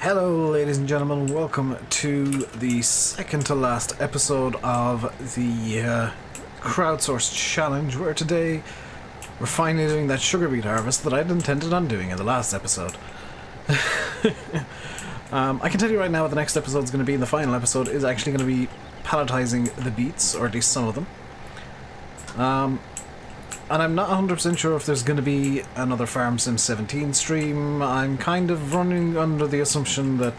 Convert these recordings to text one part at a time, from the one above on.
Hello ladies and gentlemen, welcome to the second to last episode of the Crowdsourced challenge, where today we're finally doing that sugar beet harvest that I'd intended on doing in the last episode. I can tell you right now what the next episode is going to be. The final episode is actually going to be palletizing the beets, or at least some of them. And I'm not 100% sure if there's going to be another Farm Sim 17 stream. I'm kind of running under the assumption that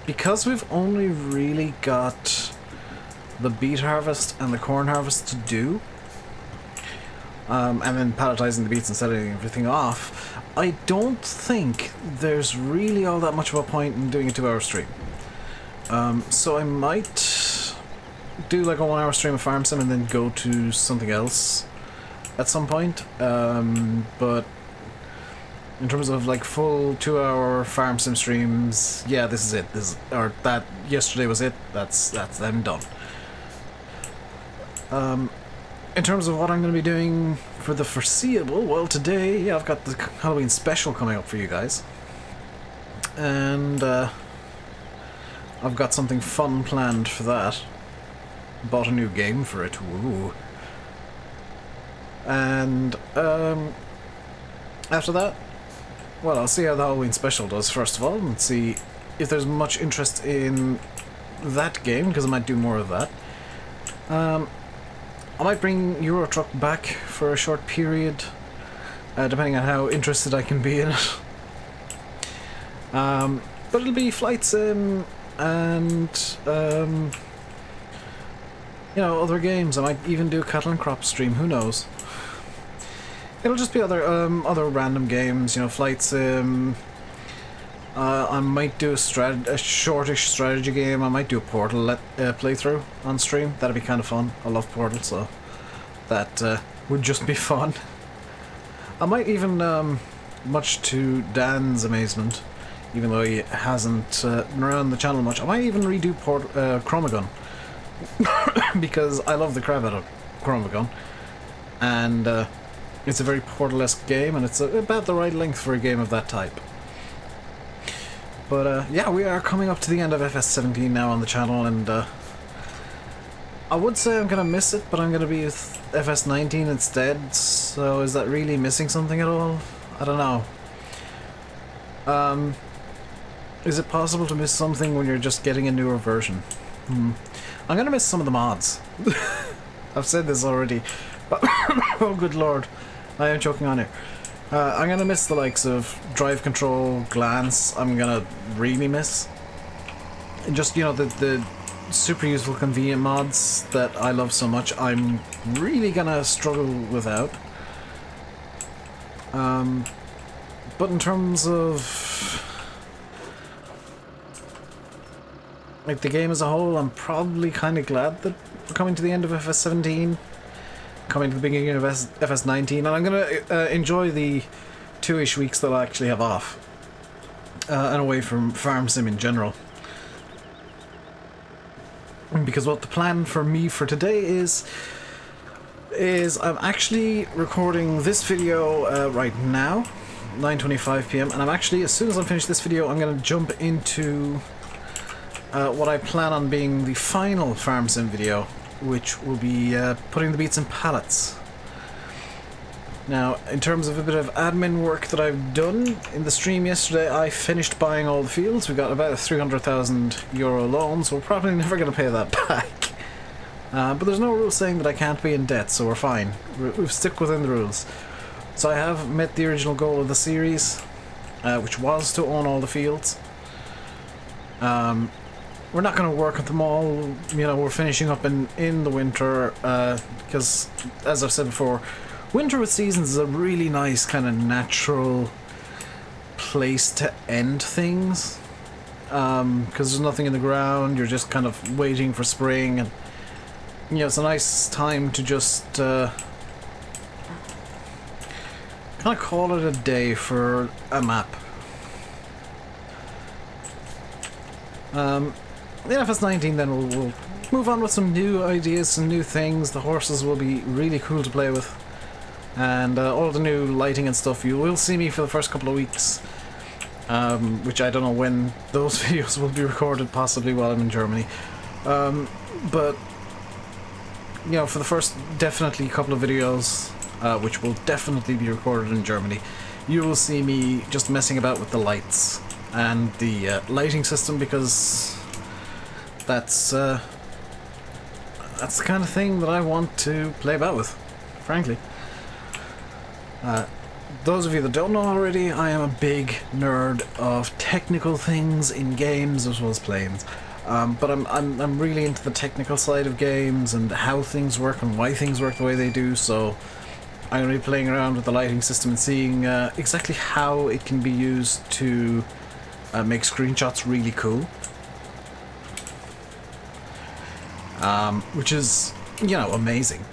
because we've only really got the beet harvest and the corn harvest to do, and then palletizing the beets and setting everything off, I don't think there's really all that much of a point in doing a 2-hour stream. So I might do like a 1-hour stream of Farm Sim and then go to something else at some point, but in terms of like full 2-hour Farm Sim streams, yeah, this is it. That yesterday was it. That's them done. In terms of what I'm going to be doing for the foreseeable, well, today, yeah, I've got the Halloween special coming up for you guys, and I've got something fun planned for that. Bought a new game for it. Woo. And after that, well, I'll see how the Halloween special does first of all, and see if there's much interest in that game, because I might do more of that. I might bring Euro Truck back for a short period, depending on how interested I can be in it. But it'll be Flight Sim and you know, other games. I might even do a Cattle and Crop stream, who knows. It'll just be other random games, you know, Flight Sim. I might do a shortish strategy game. I might do a Portal playthrough on stream. That'd be kind of fun. I love Portal, so that would just be fun. I might even, much to Dan's amazement, even though he hasn't been around the channel much, I might even redo Chromagun. Because I love the crap out of Chromagun, and it's a very Portal-esque game, and it's about the right length for a game of that type. But yeah, we are coming up to the end of FS17 now on the channel, and I would say I'm gonna miss it, but I'm gonna be with FS19 instead, so is that really missing something at all? I don't know. Is it possible to miss something when you're just getting a newer version? I'm gonna miss some of the mods. I've said this already, but oh good lord, I am choking on here. I'm gonna miss the likes of Drive Control, Glance. I'm gonna really miss. And just, you know, the super useful convenient mods that I love so much, I'm really gonna struggle without. But in terms of like the game as a whole, I'm probably kind of glad that we're coming to the end of FS17, coming to the beginning of FS19, and I'm going to enjoy the 2-ish weeks that I actually have off, and away from Farm Sim in general. Because what the plan for me for today is I'm actually recording this video right now, 9:25 PM, and I'm actually, as soon as I finish this video, I'm going to jump into what I plan on being the final Farm Sim video, which will be putting the beets in pallets. Now, in terms of a bit of admin work that I've done in the stream yesterday, I finished buying all the fields. We got about a 300,000 euro loan, so we're probably never going to pay that back. But there's no rule saying that I can't be in debt, so we're fine. We've stuck within the rules. So I have met the original goal of the series, which was to own all the fields. We're not going to work at them all, you know, we're finishing up in the winter, because, as I've said before, winter with seasons is a really nice kind of natural place to end things, because there's nothing in the ground, you're just kind of waiting for spring, and, you know, it's a nice time to just kind of call it a day for a map. In FS19 then we'll move on with some new ideas, some new things. The horses will be really cool to play with, and all the new lighting and stuff. You will see me for the first couple of weeks which I don't know when those videos will be recorded, possibly while I'm in Germany. But, you know, for the first definitely couple of videos, which will definitely be recorded in Germany, you will see me just messing about with the lights and the lighting system, because that's the kind of thing that I want to play about with, frankly. Those of you that don't know already, I am a big nerd of technical things in games as well as planes. But I'm really into the technical side of games and how things work and why things work the way they do, so I'm going to be playing around with the lighting system and seeing exactly how it can be used to make screenshots really cool. Which is, you know, amazing.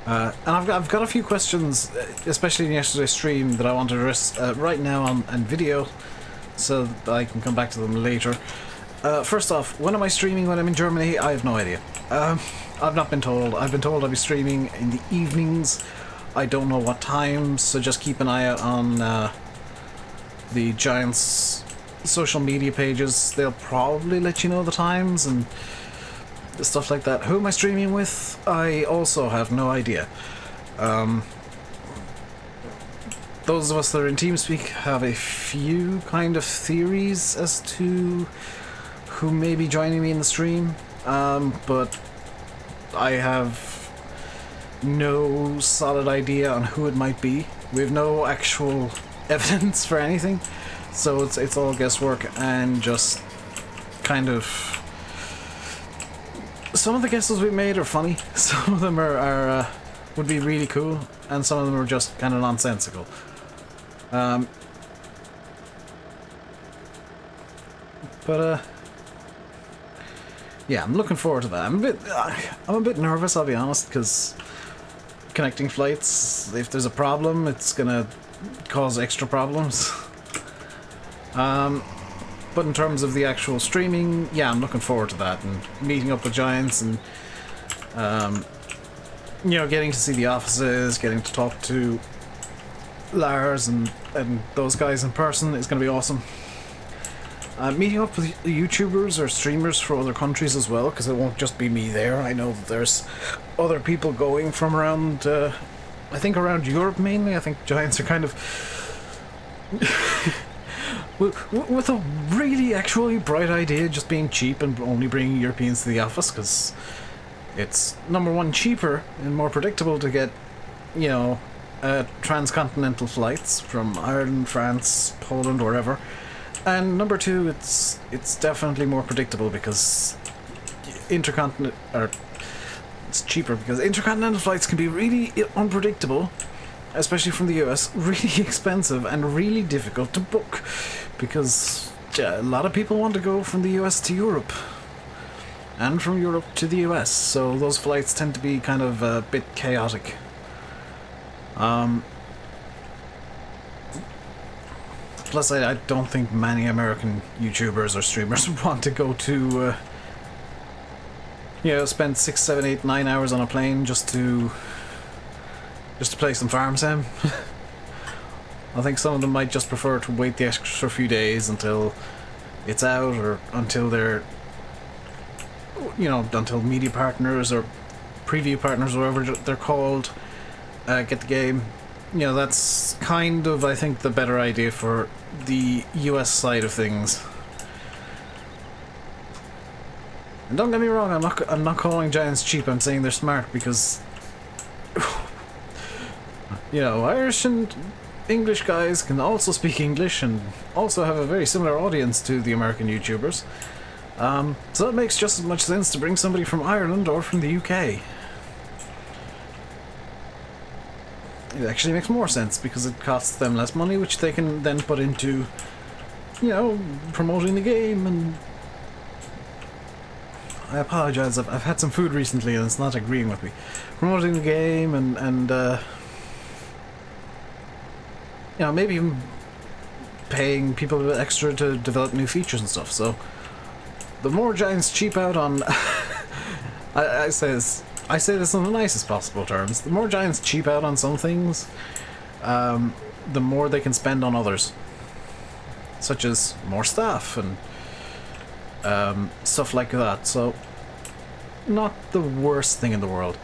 And I've got a few questions, especially in yesterday's stream, that I want to address right now on video, so that I can come back to them later. First off, when am I streaming when I'm in Germany? I have no idea. I've not been told. I've been told I'll be streaming in the evenings. I don't know what times, so just keep an eye out on the Giants' social media pages. They'll probably let you know the times and stuff like that. Who am I streaming with? I also have no idea. Those of us that are in TeamSpeak have a few kind of theories as to who may be joining me in the stream, but I have no solid idea on who it might be. We have no actual evidence for anything, so it's all guesswork and just kind of... Some of the guesses we made are funny, some of them are would be really cool, and some of them are just kind of nonsensical. Yeah, I'm looking forward to that. I'm a bit nervous, I'll be honest, because connecting flights, if there's a problem, it's gonna cause extra problems. But in terms of the actual streaming, yeah, I'm looking forward to that, and meeting up with Giants, and you know, getting to see the offices, getting to talk to Lars and those guys in person is going to be awesome. Meeting up with YouTubers or streamers from other countries as well, because it won't just be me there. I know that there's other people going from around, I think around Europe mainly. I think Giants are kind of... with a really actually bright idea, just being cheap and only bringing Europeans to the office, because it's, number one, cheaper and more predictable to get, you know, transcontinental flights from Ireland, France, Poland, wherever. And number two, it's definitely more predictable because it's cheaper because intercontinental flights can be really unpredictable, especially from the US, really expensive and really difficult to book, because a lot of people want to go from the US to Europe and from Europe to the US, so those flights tend to be kind of a bit chaotic. Plus, I don't think many American YouTubers or streamers want to go to, you know, spend 6, 7, 8, 9 hours on a plane just to play some farm sim. I think some of them might just prefer to wait the extra few days until it's out, or until they're, you know, until media partners or preview partners, or whatever they're called, get the game. You know, that's kind of, I think, the better idea for the US side of things. And don't get me wrong, I'm not calling Giants cheap. I'm saying they're smart because, you know, Irish and English guys can also speak English and also have a very similar audience to the American YouTubers. So it makes just as much sense to bring somebody from Ireland or from the UK. It actually makes more sense because it costs them less money, which they can then put into, you know, promoting the game. And I apologize, I've had some food recently and it's not agreeing with me. Promoting the game and you know, maybe even paying people a bit extra to develop new features and stuff. So the more Giants cheap out on I say this in the nicest possible terms. The more Giants cheap out on some things, the more they can spend on others, such as more staff and stuff like that. So not the worst thing in the world.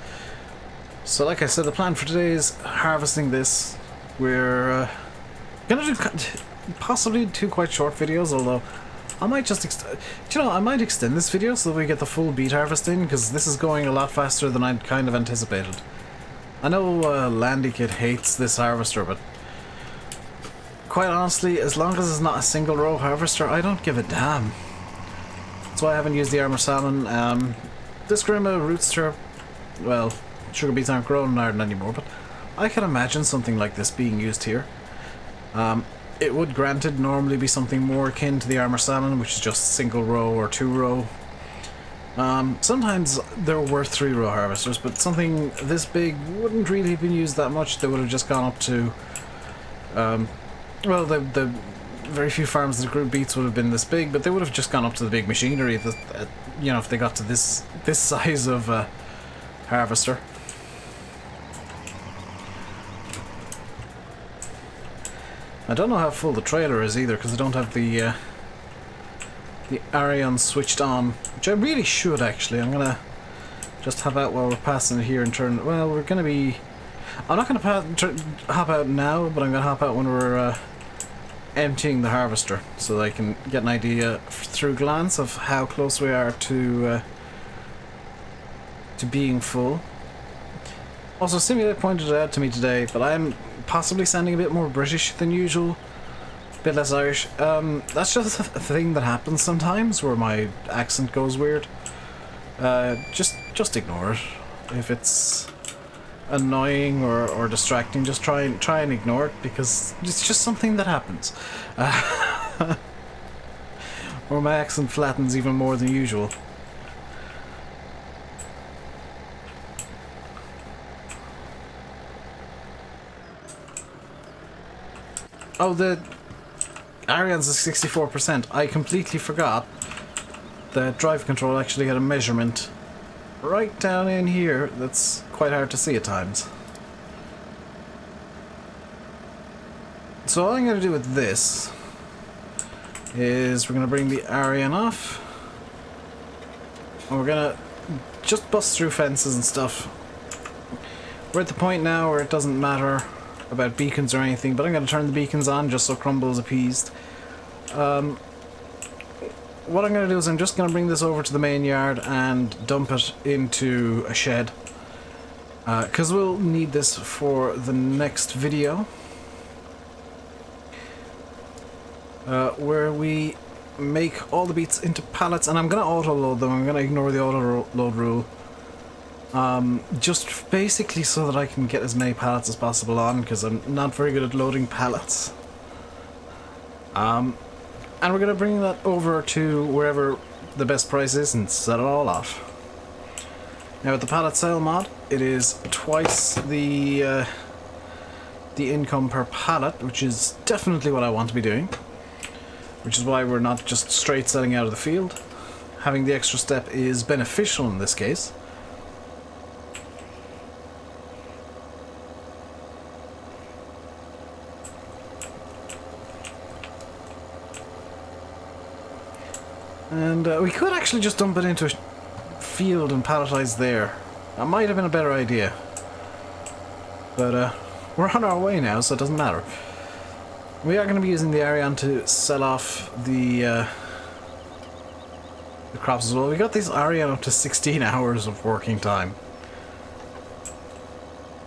So like I said, the plan for today is harvesting this. We're gonna do possibly 2 quite short videos, although I might just I might extend this video so that we get the full beet harvesting, because this is going a lot faster than I'd kind of anticipated. I know Landy Kid hates this harvester, but quite honestly, as long as it's not a single row harvester, I don't give a damn. That's why I haven't used the armor salmon. This grandma roots to, well, sugar beets aren't grown in Ireland anymore, but I can imagine something like this being used here. It would, granted, normally be something more akin to the armor salmon, which is just single row or 2 row. Sometimes there were 3 row harvesters, but something this big wouldn't really have been used that much. They would have just gone up to, well, the very few farms that grew beets would have been this big, but they would have just gone up to the big machinery that, you know, if they got to this size of harvester. I don't know how full the trailer is either, because I don't have the Arion switched on, which I really should actually. I'm gonna just hop out while we're passing it here and turn. Well, we're gonna be. I'm not gonna hop out now, but I'm gonna hop out when we're emptying the harvester, so that I can get an idea through glance of how close we are to being full. Also, Simulate pointed it out to me today, but I'm possibly sounding a bit more British than usual, a bit less Irish. That's just a thing that happens sometimes, where my accent goes weird. Just ignore it. If it's annoying or distracting, just try and ignore it, because it's just something that happens. Or my accent flattens even more than usual. Oh, the Arion's is 64%. I completely forgot that drive control actually had a measurement right down in here that's quite hard to see at times. So all I'm going to do with this is we're going to bring the Arion off, and we're going to just bust through fences and stuff. We're at the point now where it doesn't matter about beacons or anything, but I'm going to turn the beacons on just so Crumble is appeased. What I'm going to do is I'm just going to bring this over to the main yard and dump it into a shed, because we'll need this for the next video, where we make all the beets into pallets, and I'm going to auto-load them. I'm going to ignore the auto-load rule. Just basically so that I can get as many pallets as possible on, because I'm not very good at loading pallets. And we're going to bring that over to wherever the best price is and set it all off. Now with the pallet sale mod, it is twice the income per pallet, which is definitely what I want to be doing. Which is why we're not just straight selling out of the field. Having the extra step is beneficial in this case. And we could actually just dump it into a field and palletize there. That might have been a better idea. But we're on our way now, so it doesn't matter. We are going to be using the Arion to sell off the crops as well. We got this Arion up to 16 hours of working time.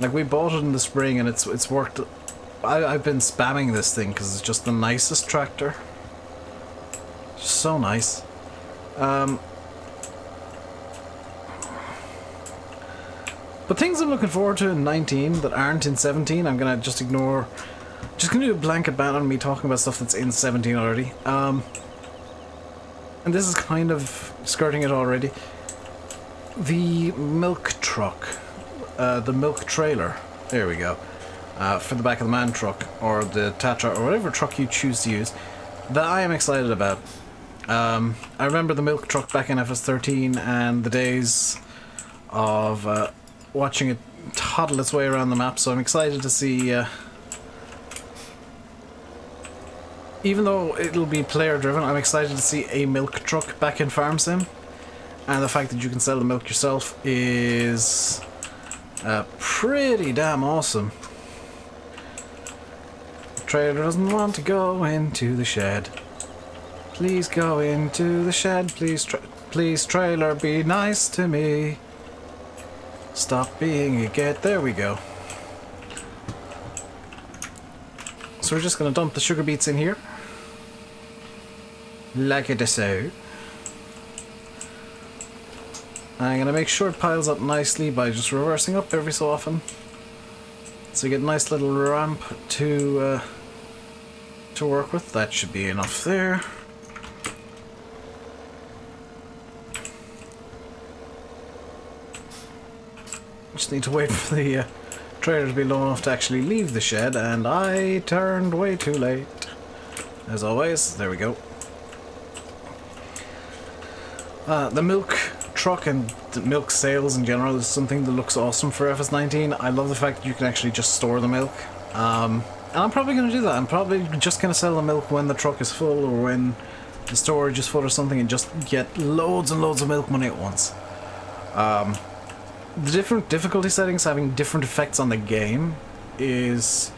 Like, we bought it in the spring and it's worked. I've been spamming this thing because it's just the nicest tractor. Just so nice. But things I'm looking forward to in 19 that aren't in 17, I'm gonna just ignore. Just gonna do a blanket ban on me talking about stuff that's in 17 already. And this is kind of skirting it already. The milk truck, the milk trailer. There we go. For the back of the man truck or the Tatra or whatever truck you choose to use. That I am excited about. I remember the milk truck back in FS13 and the days of watching it toddle its way around the map, so I'm excited to see even though it'll be player driven, I'm excited to see a milk truck back in Farm Sim. And the fact that you can sell the milk yourself is pretty damn awesome. The trailer doesn't want to go into the shed. Please go into the shed. Please trailer, be nice to me. Stop being a git. There we go. So we're just going to dump the sugar beets in here. Like it is so. I'm going to make sure it piles up nicely by just reversing up every so often. So you get a nice little ramp to work with. That should be enough there. Just need to wait for the trailer to be low enough to actually leave the shed, and I turned way too late. As always, there we go. The milk truck and the milk sales in general is something that looks awesome for FS19. I love the fact that you can actually just store the milk. And I'm probably going to do that. I'm probably just going to sell the milk when the truck is full or when the storage is full or something, and just get loads and loads of milk money at once. The different difficulty settings having different effects on the game is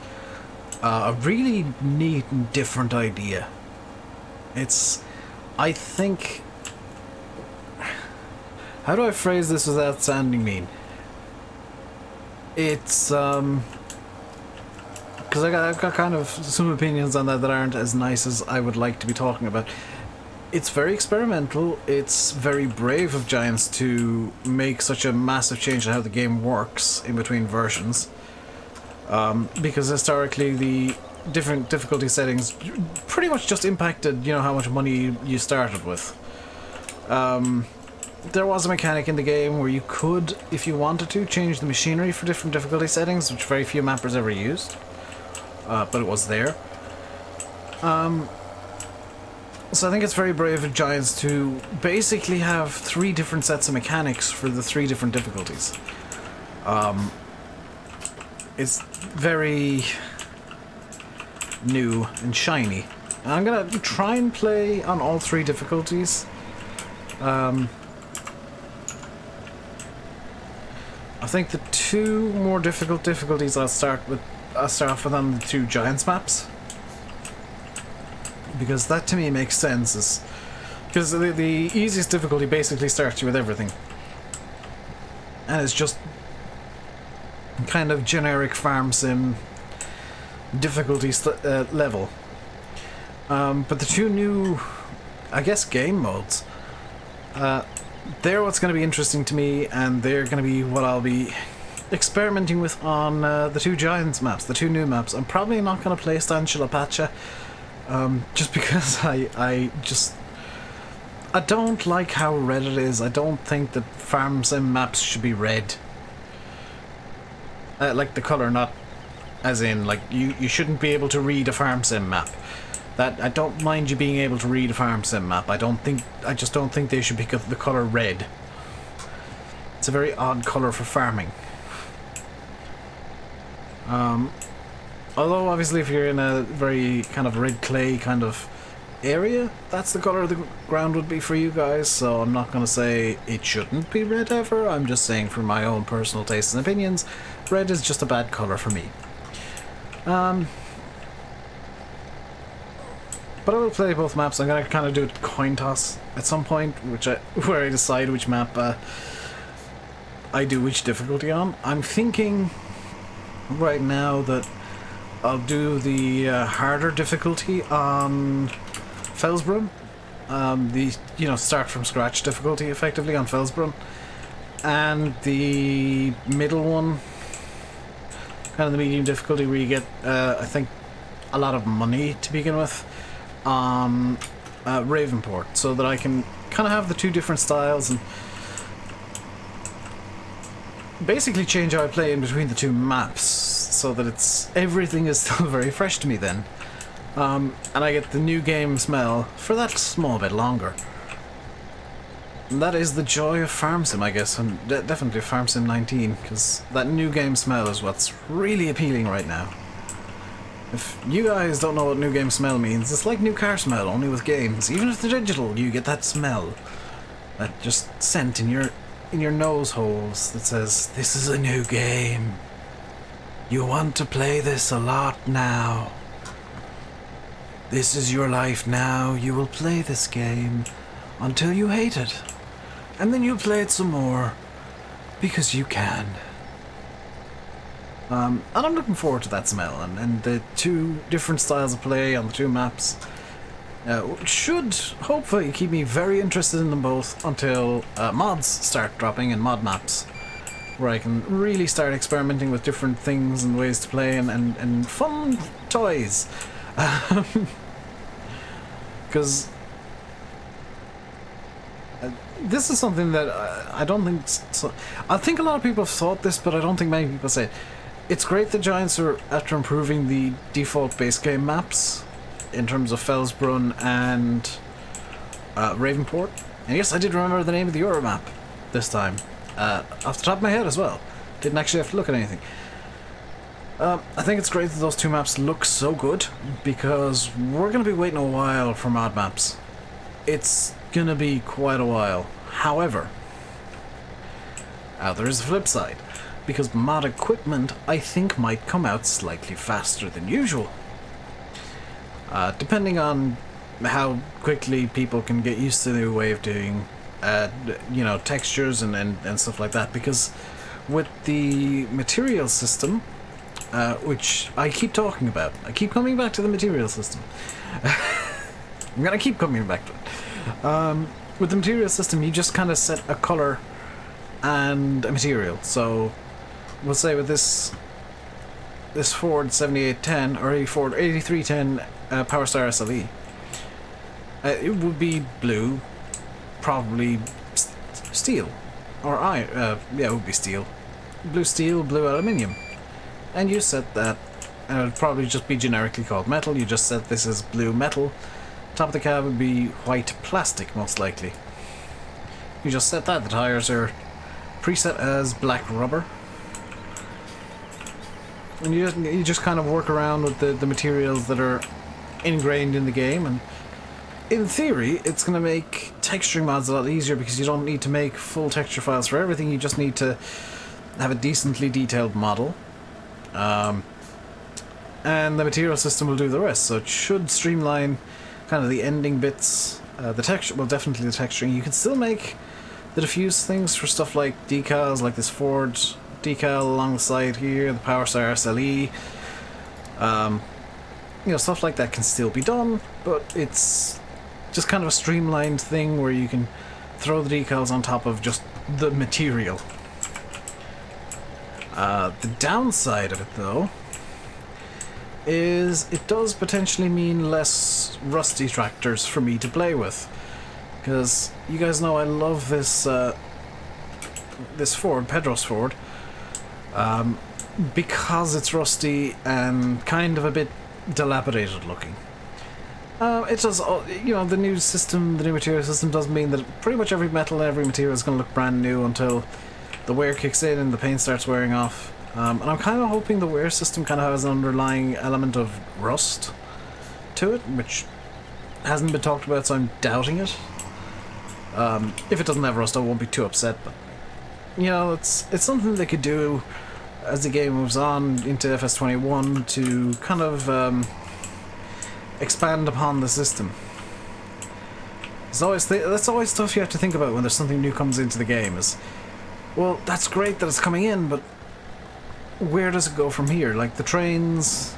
a really neat and different idea. It's, I think... How do I phrase this without sounding mean? It's, because I've got kind of some opinions on that aren't as nice as I would like to be talking about. It's very experimental. It's very brave of Giants to make such a massive change in how the game works in between versions. Because historically the different difficulty settings pretty much just impacted, you know, how much money you started with. There was a mechanic in the game where you could, if you wanted to, change the machinery for different difficulty settings, which very few mappers ever used. But it was there. So I think it's very brave of Giants to basically have 3 different sets of mechanics for the 3 different difficulties. It's very new and shiny. And I'm gonna try and play on all 3 difficulties. I think the 2 more difficult difficulties I'll start off with on the 2 Giants maps. Because that to me makes sense, because the easiest difficulty basically starts you with everything. And it's just kind of generic farm sim difficulty level. But the 2 new, I guess, game modes, they're what's going to be interesting to me, and they're going to be what I'll be experimenting with on the 2 Giants maps, the 2 new maps. I'm probably not going to play Stan Chilapacha, just because I don't like how red it is. I don't think that farm sim maps should be red. Like the color, not as in like you shouldn't be able to read a farm sim map. That I don't mind you being able to read a farm sim map. I just don't think they should pick up the color red. It's a very odd color for farming. Although obviously if you're in a very kind of red clay kind of area, that's the color the ground would be for you guys, so I'm not going to say it shouldn't be red ever. I'm just saying, for my own personal tastes and opinions, red is just a bad color for me. But I will play both maps. I'm going to kind of do a coin toss at some point, where I decide which map I do which difficulty on. I'm thinking right now that I'll do the harder difficulty on Felsbrum. The, you know, start from scratch difficulty effectively on Felsbrum. And the middle one, kind of the medium difficulty, where you get, I think, a lot of money to begin with, on Ravenport, so that I can kind of have the 2 different styles and basically change how I play in between the 2 maps, so that everything is still very fresh to me then. And I get the new game smell for that small bit longer. And that is the joy of Farm Sim, I guess, and definitely Farm Sim 19, because that new game smell is what's really appealing right now. If you guys don't know what new game smell means, it's like new car smell, only with games. Even if they're digital, you get that smell. That just scent in your nose holes that says, this is a new game. You want to play this a lot now. This is your life now. You will play this game until you hate it. And then you'll play it some more. Because you can. And I'm looking forward to that smell, and the two different styles of play on the two maps should hopefully keep me very interested in them both until mods start dropping and mod maps, where I can really start experimenting with different things and ways to play and fun toys. Because this is something that I don't think... I think a lot of people have thought this, but I don't think many people say it. It's great that Giants are after improving the default base game maps in terms of Felsbrunn and Ravenport. And yes, I did remember the name of the Euro map this time. Off the top of my head as well. Didn't actually have to look at anything. I think it's great that those two maps look so good, because we're going to be waiting a while for mod maps. It's going to be quite a while. However, there is a flip side. Because mod equipment, I think, might come out slightly faster than usual. Depending on how quickly people can get used to the new way of doing, you know, textures and stuff like that. Because with the material system, which I keep talking about, I keep coming back to the material system. I'm gonna keep coming back to it. With the material system, you just kind of set a color and a material. So we'll say with this Ford 7810 or a Ford 8310 Powerstar SLE, it would be blue, probably steel, or iron. Yeah, it would be steel, blue steel, blue aluminium, and you set that, and it would probably just be generically called metal. You just set this as blue metal. Top of the cab would be white plastic, most likely. You just set that. The tires are preset as black rubber. And you just kind of work around with the materials that are ingrained in the game, and in theory it's going to make texturing mods a lot easier, because you don't need to make full texture files for everything. You just need to have a decently detailed model, and the material system will do the rest. So it should streamline kind of the ending bits. The texture, well, definitely the texturing. You can still make the diffuse things for stuff like decals, like this Ford decal along the side here, the Powerstar SLE, you know, stuff like that can still be done, but it's just kind of a streamlined thing where you can throw the decals on top of just the material. The downside of it, though, is it does potentially mean less rusty tractors for me to play with, because you guys know I love this this Ford, Pedros Ford, because it's rusty and kind of a bit dilapidated looking. It does, you know, the new system, the new material system does mean that pretty much every metal and every material is going to look brand new until the wear kicks in and the paint starts wearing off. And I'm kind of hoping the wear system kind of has an underlying element of rust to it, which hasn't been talked about, so I'm doubting it. If it doesn't have rust, I won't be too upset, but you know, it's something they could do as the game moves on into FS21 to kind of expand upon the system. That's always stuff you have to think about when there's something new comes into the game. Is, well, that's great that it's coming in, but where does it go from here? Like the trains,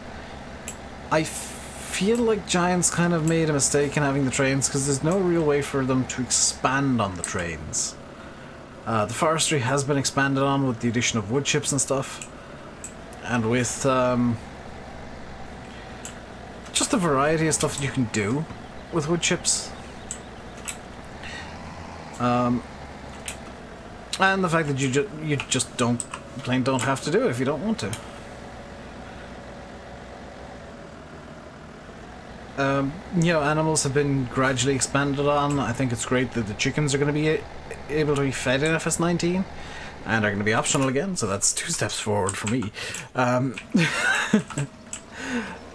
I feel like Giants kind of made a mistake in having the trains, because there's no real way for them to expand on the trains. The forestry has been expanded on with the addition of wood chips and stuff, and with just a variety of stuff that you can do with wood chips. And the fact that you just don't have to do it if you don't want to. You know, animals have been gradually expanded on. I think it's great that the chickens are going to be able to be fed in FS19 and are going to be optional again, so that's 2 steps forward for me.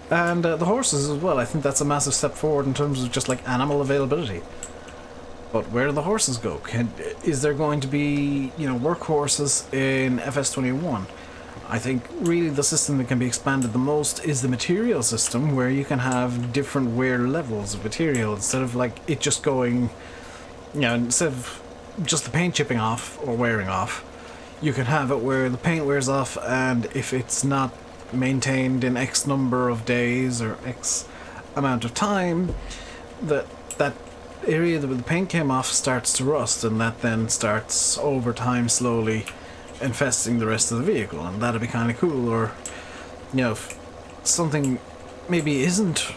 And the horses as well. I think that's a massive step forward in terms of just like animal availability. But where do the horses go? Is there going to be, you know, workhorses in FS21? I think really the system that can be expanded the most is the material system, where you can have different wear levels of material instead of like it just going, you know, instead of just the paint chipping off or wearing off, you can have it where the paint wears off, and if it's not maintained in X number of days or X amount of time, that area that the paint came off starts to rust, and that then starts over time slowly infesting the rest of the vehicle, and that'd be kind of cool. Or, you know, if something maybe isn't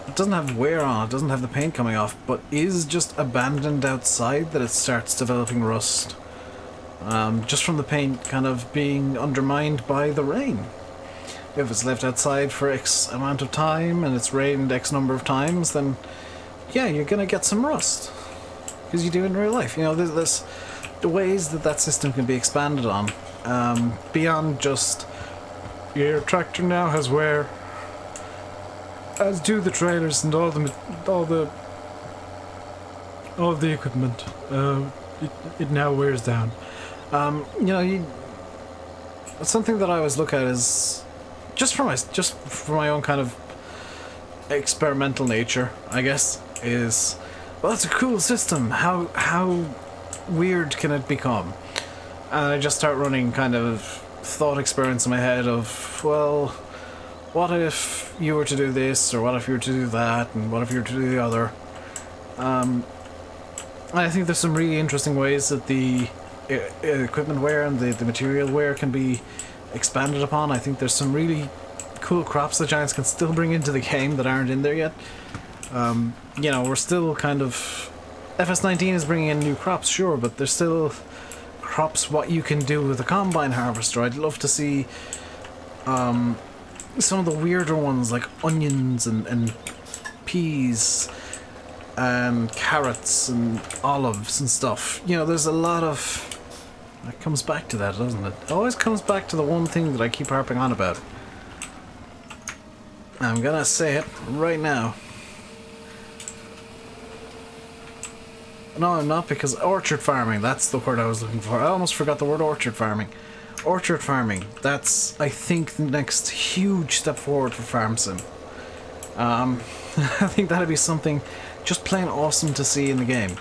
it doesn't have wear on it, doesn't have the paint coming off, but is just abandoned outside, that it starts developing rust, just from the paint kind of being undermined by the rain. If it's left outside for X amount of time and it's rained X number of times, then yeah, you're gonna get some rust, because you do in real life. You know, there's the ways that system can be expanded on, beyond just your tractor now has wear, as do the trailers and all the equipment. It now wears down. You know, something that I always look at is just for my own kind of experimental nature, I guess, is, well, it's a cool system. How weird can it become? And I just start running kind of thought experiments in my head of, well, what if you were to do this, or what if you were to do that, and what if you were to do the other? I think there's some really interesting ways that the equipment wear and the material wear can be expanded upon. I think there's some really cool crops that Giants can still bring into the game that aren't in there yet. You know, we're still kind of... FS19 is bringing in new crops, sure, but there's still crops what you can do with a combine harvester. I'd love to see some of the weirder ones, like onions and peas and carrots and olives and stuff. You know, there's a lot of... It comes back to that, doesn't it? It always comes back to the one thing that I keep harping on about. I'm gonna say it right now. No, I'm not, because orchard farming, that's the word I was looking for. I almost forgot the word orchard farming. Orchard farming, that's, I think, the next huge step forward for Farm Sim. I think that'd be something just plain awesome to see in the game.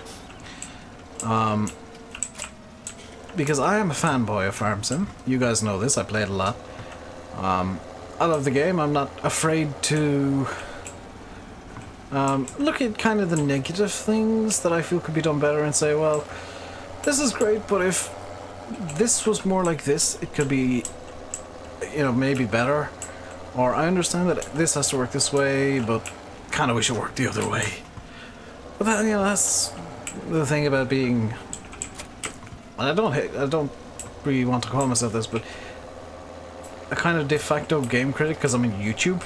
Because I am a fanboy of Farm Sim. You guys know this, I play it a lot. I love the game. I'm not afraid to look at kind of the negative things that I feel could be done better and say, well, this is great, but if this was more like this, it could be, you know, maybe better. Or I understand that this has to work this way, but kind of wish it worked the other way. But that, you know, that's the thing about being... I don't really want to call myself this, but a kind of de facto game critic, because I'm in YouTube.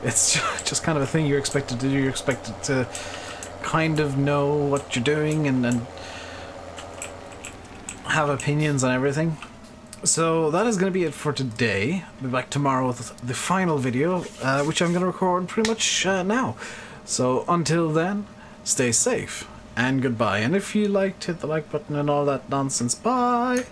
It's just kind of a thing you're expected to do. You're expected to kind of know what you're doing and have opinions on everything. So that is going to be it for today. I'll be back tomorrow with the final video, which I'm going to record pretty much now. So until then, stay safe and goodbye. And if you liked, hit the like button and all that nonsense. Bye!